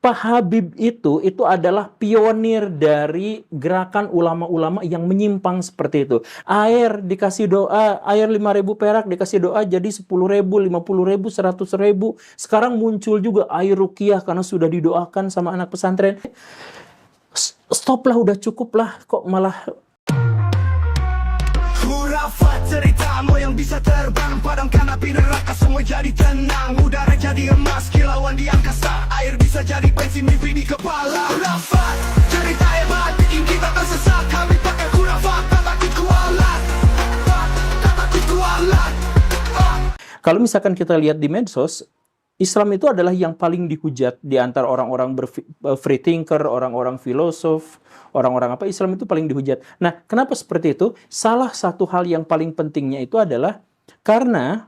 Pak Habib itu adalah pionir dari gerakan ulama-ulama yang menyimpang seperti itu. Air dikasih doa, air 5.000 perak dikasih doa jadi 10.000, 50.000, 100.000. Sekarang muncul juga air ruqyah karena sudah didoakan sama anak pesantren. Stoplah, udah cukup lah, kok malah Khurafat ceritamu yang bisa terbang, padamkan api neraka, semua jadi tenang. Udara jadi emas, kilauan di angkasa, air bisa jadi bensin mimpi di kepala. Khurafat cerita hebat, bikin kita tersesat. Kami pakai khurafat, tak takut kualat, tak takut kualat. kalau misalkan kita lihat di medsos, Islam itu adalah yang paling dihujat di antara orang-orang free thinker, orang-orang filosof, orang-orang apa, Islam itu paling dihujat. Nah, kenapa seperti itu? Salah satu hal yang paling pentingnya itu adalah karena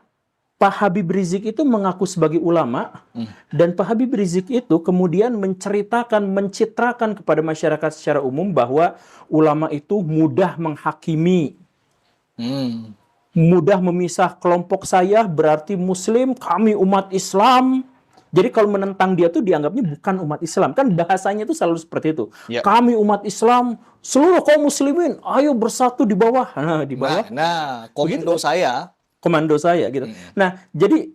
Pak Habib Rizik itu mengaku sebagai ulama, dan Pak Habib Rizik itu kemudian menceritakan, mencitrakan kepada masyarakat secara umum bahwa ulama itu mudah menghakimi. Mudah memisah kelompok saya berarti muslim, kami umat Islam. Jadi kalau menentang dia tuh dianggapnya bukan umat Islam. Kan bahasanya itu selalu seperti itu. Ya. Kami umat Islam, seluruh kaum muslimin, ayo bersatu di bawah. Nah, di bawah. Komando saya. Komando saya gitu. Nah, jadi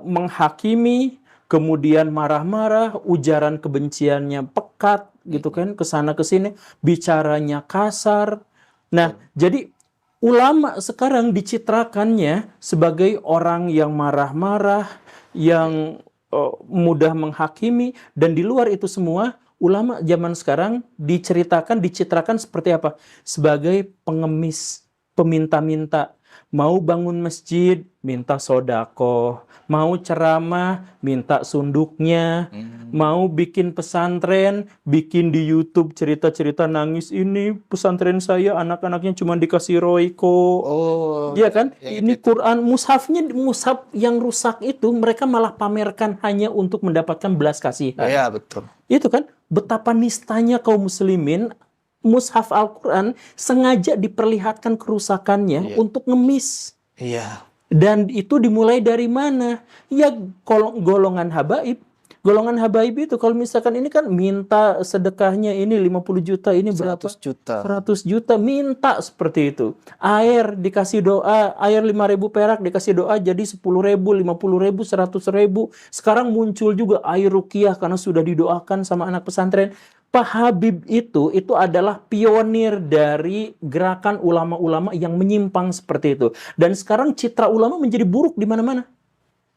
menghakimi, kemudian marah-marah, ujaran kebenciannya pekat gitu kan, kesana kesini, bicaranya kasar. Nah, jadi ulama sekarang dicitrakannya sebagai orang yang marah-marah, yang mudah menghakimi, dan di luar itu semua, ulama zaman sekarang dicitrakan seperti apa? Sebagai pengemis, peminta-minta. Mau bangun masjid, minta sodako. Mau ceramah, minta sunduknya. Mau bikin pesantren, bikin di YouTube cerita-cerita nangis, ini pesantren saya anak-anaknya cuma dikasih roiko. Iya kan? Ini Quran, mushafnya, mushaf yang rusak itu mereka malah pamerkan hanya untuk mendapatkan belas kasihan. Iya, betul. Itu kan betapa nistanya kaum muslimin. Mushaf Al-Quran sengaja diperlihatkan kerusakannya untuk ngemis. Iya. Dan itu dimulai dari mana? Ya golongan habaib. Golongan habaib itu kalau misalkan ini kan minta sedekahnya ini 50 juta, ini berapa? 100 juta. 100 juta, minta seperti itu. Air dikasih doa, air 5.000 perak dikasih doa jadi 10.000, 50.000, 100.000. Sekarang muncul juga air ruqyah karena sudah didoakan sama anak pesantren. Pak Habib itu adalah pionir dari gerakan ulama-ulama yang menyimpang seperti itu. Dan sekarang citra ulama menjadi buruk di mana-mana.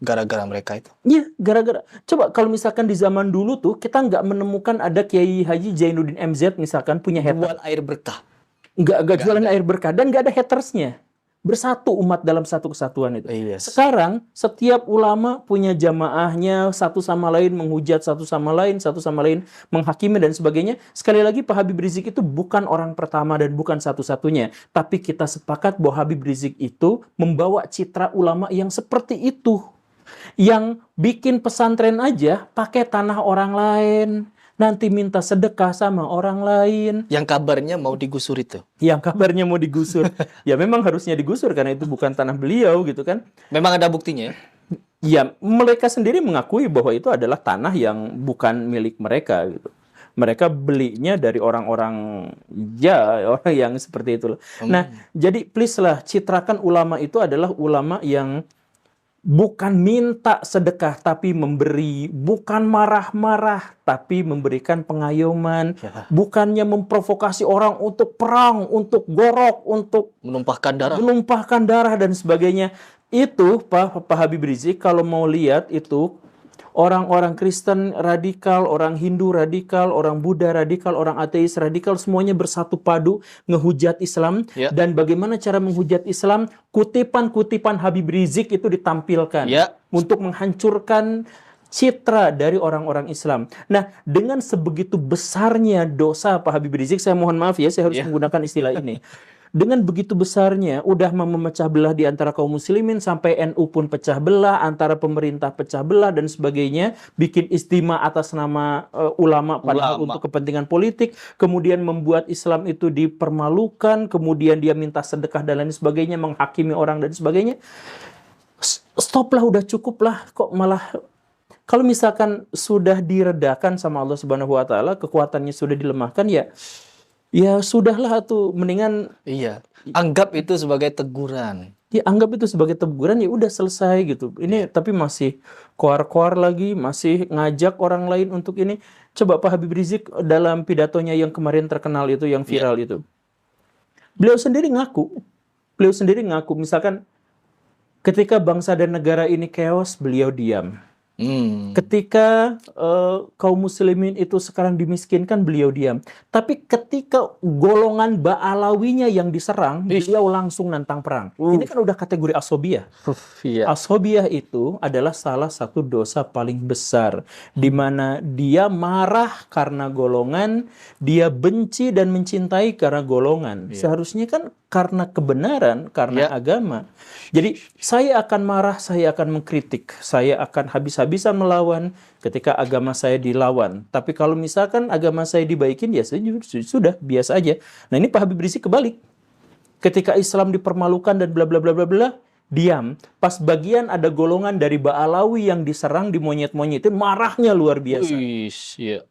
Gara-gara mereka itu. Iya, gara-gara. Coba kalau misalkan di zaman dulu tuh, kita nggak menemukan ada Kiai Haji Zainuddin MZ misalkan punya hater. Jual air berkah. Nggak jualan air berkah. Dan nggak ada hatersnya. Bersatu umat dalam satu kesatuan itu. Yes. Sekarang setiap ulama punya jamaahnya, satu sama lain menghujat satu sama lain menghakimi dan sebagainya. Sekali lagi Pak Habib Rizik itu bukan orang pertama dan bukan satu-satunya, tapi kita sepakat bahwa Habib Rizik itu membawa citra ulama yang seperti itu, yang bikin pesantren aja pakai tanah orang lain, nanti minta sedekah sama orang lain. Yang kabarnya mau digusur itu. Yang kabarnya mau digusur. Ya memang harusnya digusur karena itu bukan tanah beliau gitu kan. Memang ada buktinya ya? Ya mereka sendiri mengakui bahwa itu adalah tanah yang bukan milik mereka gitu. Mereka belinya dari orang-orang orang yang seperti itu. Nah, jadi please lah, citrakan ulama itu adalah ulama yang bukan minta sedekah tapi memberi, bukan marah-marah tapi memberikan pengayoman, bukannya memprovokasi orang untuk perang, untuk gorok, untuk menumpahkan darah dan sebagainya. Itu Pak Habib Rizik kalau mau lihat itu orang-orang Kristen radikal, orang Hindu radikal, orang Buddha radikal, orang ateis radikal, semuanya bersatu padu ngehujat Islam. Dan bagaimana cara menghujat Islam? Kutipan-kutipan Habib Rizik itu ditampilkan untuk menghancurkan citra dari orang-orang Islam. Nah, dengan sebegitu besarnya dosa Pak Habib Rizik, saya mohon maaf ya, saya harus menggunakan istilah ini. Dengan begitu besarnya, udah memecah belah di antara kaum muslimin, sampai NU pun pecah belah, antara pemerintah pecah belah dan sebagainya, bikin istimewa atas nama ulama padahal untuk kepentingan politik, kemudian membuat Islam itu dipermalukan, kemudian dia minta sedekah dan lain sebagainya, menghakimi orang dan sebagainya. Stoplah, udah cukup lah, kok malah Kalau misalkan sudah diredakan sama Allah Subhanahu wa taala, kekuatannya sudah dilemahkan, ya sudahlah tuh, mendingan Iya. Anggap itu sebagai teguran. ya anggap itu sebagai teguran, ya udah selesai gitu. Ini tapi masih koar-koar lagi, masih ngajak orang lain untuk ini. Coba Pak Habib Rizik dalam pidatonya yang kemarin terkenal itu, yang viral itu. Beliau sendiri ngaku, misalkan ketika bangsa dan negara ini chaos, beliau diam. Ketika kaum muslimin itu sekarang dimiskinkan, beliau diam. Tapi ketika golongan Ba'alawinya yang diserang, beliau langsung nantang perang. Ini kan udah kategori asobiyah. Iya. Asobiyah itu adalah salah satu dosa paling besar, di mana dia marah karena golongan, dia benci dan mencintai karena golongan. Seharusnya kan karena kebenaran, karena agama. Jadi saya akan marah, saya akan mengkritik, saya akan habis-habisan melawan ketika agama saya dilawan. Tapi kalau misalkan agama saya dibaikin, ya sudah biasa aja. Nah ini Pak Habib Rizik kebalik. Ketika Islam dipermalukan dan bla bla bla bla bla, diam. Pas bagian ada golongan dari Ba'alawi yang diserang, dimonyet-monyetin, marahnya luar biasa.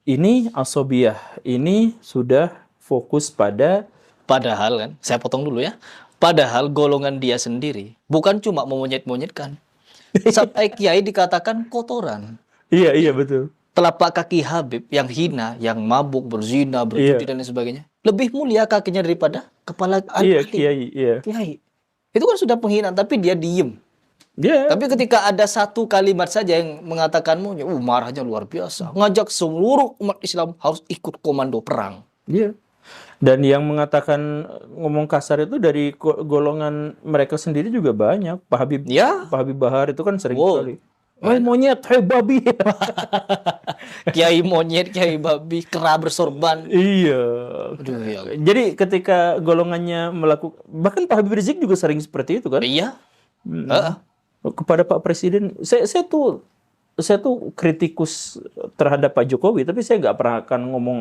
Ini asobiyah, ini sudah fokus pada. Padahal kan, saya potong dulu ya. Padahal golongan dia sendiri bukan cuma memonyet-monyetkan. Sampai kiai dikatakan kotoran. Iya betul. Telapak kaki Habib yang hina, yang mabuk, berzina, berjudi dan lain sebagainya, lebih mulia kakinya daripada kepala kiai. Kiai. Itu kan sudah penghinaan, tapi dia diem. Tapi ketika ada satu kalimat saja yang mengatakanmu, marahnya luar biasa. Ngajak seluruh umat Islam harus ikut komando perang. Iya. Dan yang mengatakan ngomong kasar itu dari golongan mereka sendiri juga banyak. Pak Habib Bahar itu kan sering sekali. Monyet, hei babi. Kiai monyet, kiai babi, kera bersorban. Iya. Jadi ketika golongannya melakukan, bahkan Pak Habib Rizik juga sering seperti itu kan? Iya. Kepada Pak Presiden, saya tuh kritikus terhadap Pak Jokowi, tapi saya nggak pernah akan ngomong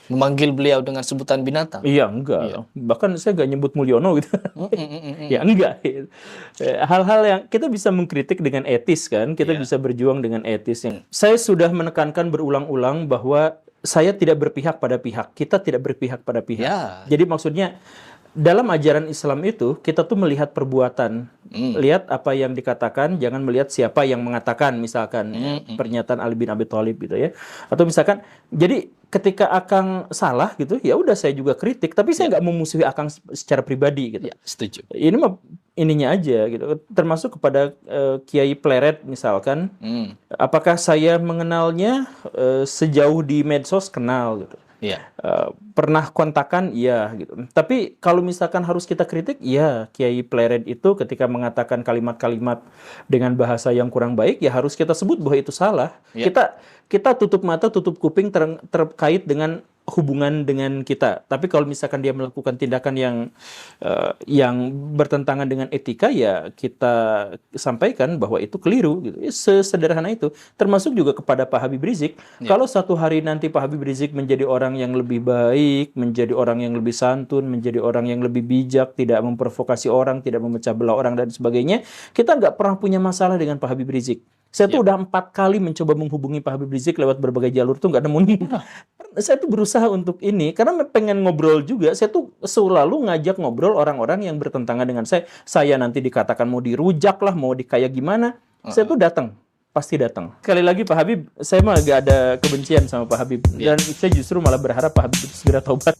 memanggil beliau dengan sebutan binatang. Iya, enggak. Iya. Bahkan saya nggak nyebut Mulyono gitu. Ya enggak. Hal-hal yang kita bisa mengkritik dengan etis kan, kita bisa berjuang dengan etis. Saya sudah menekankan berulang-ulang bahwa saya tidak berpihak pada pihak, kita tidak berpihak pada pihak. Jadi maksudnya dalam ajaran Islam itu kita tuh melihat perbuatan, lihat apa yang dikatakan, jangan melihat siapa yang mengatakan, misalkan pernyataan Ali bin Abi Thalib gitu ya, atau misalkan jadi ketika Akang salah gitu, ya udah saya juga kritik, tapi saya nggak memusuhi Akang secara pribadi gitu. Setuju. Ini mah ininya aja gitu, termasuk kepada Kiai Pleret misalkan, apakah saya mengenalnya sejauh di medsos, kenal gitu. Pernah kontakan, iya gitu. Tapi kalau misalkan harus kita kritik, ya Kiai Pleret itu ketika mengatakan kalimat-kalimat dengan bahasa yang kurang baik, ya harus kita sebut bahwa itu salah. Kita tutup mata, tutup kuping terkait dengan hubungan dengan kita. Tapi kalau misalkan dia melakukan tindakan yang bertentangan dengan etika, ya kita sampaikan bahwa itu keliru gitu. Sesederhana itu. Termasuk juga kepada Pak Habib Rizik. Kalau satu hari nanti Pak Habib Rizik menjadi orang yang lebih baik, menjadi orang yang lebih santun, menjadi orang yang lebih bijak, tidak memprovokasi orang, tidak memecah belah orang dan sebagainya, kita nggak pernah punya masalah dengan Pak Habib Rizik. Saya tuh udah 4 kali mencoba menghubungi Pak Habib Rizik lewat berbagai jalur tuh nggak nemu. Saya tuh berusaha untuk ini karena pengen ngobrol juga. Saya tuh selalu ngajak ngobrol orang-orang yang bertentangan dengan saya. Saya nanti dikatakan mau dirujak lah, mau dikayak gimana. Saya tuh datang, pasti datang. Sekali lagi Pak Habib, saya mah gak ada kebencian sama Pak Habib. Dan saya justru malah berharap Pak Habib segera taubat.